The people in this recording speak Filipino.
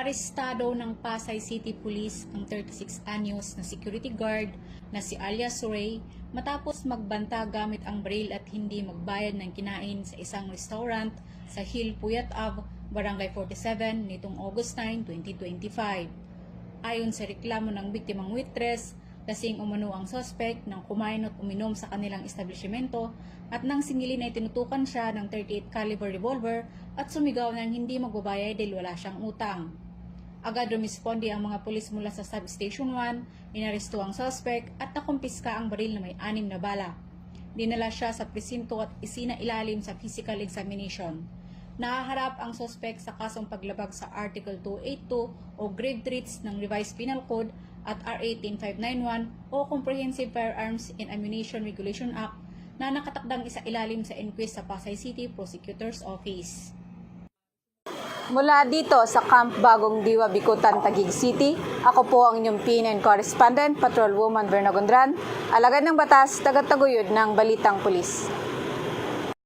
Arestado ng Pasay City Police ang 36 anyos na security guard na si Alias Suray matapos magbanta gamit ang baril at hindi magbayad ng kinain sa isang restaurant sa Hill Puyat Ave, Barangay 47 nitong August 9, 2025. Ayon sa reklamo ng biktimang waitress, lasing umano ang suspect nang kumain at uminom sa kanilang establishmento at nang singilin ay tinutukan siya ng 38 caliber revolver at sumigaw ng hindi magbabayad dahil wala siyang utang. Agad rumisponde ang mga pulis mula sa Substation 1, inaresto ang suspect at nakumpiska ang baril na may 6 na bala. Dinala siya sa presinto at isinailalim sa physical examination. Nahaharap ang suspect sa kasong paglabag sa Article 282 o Grave Threats ng Revised Penal Code at RA 18591 o Comprehensive Firearms and Ammunition Regulation Act na nakatakdang isailalim sa inquest sa Pasay City Prosecutor's Office. Mula dito sa Camp Bagong Diwa, Bicutan, Taguig City, ako po ang inyong PNN correspondent, Patrolwoman Verna Gondran, alagad ng batas, tagataguyod ng Balitang Pulis.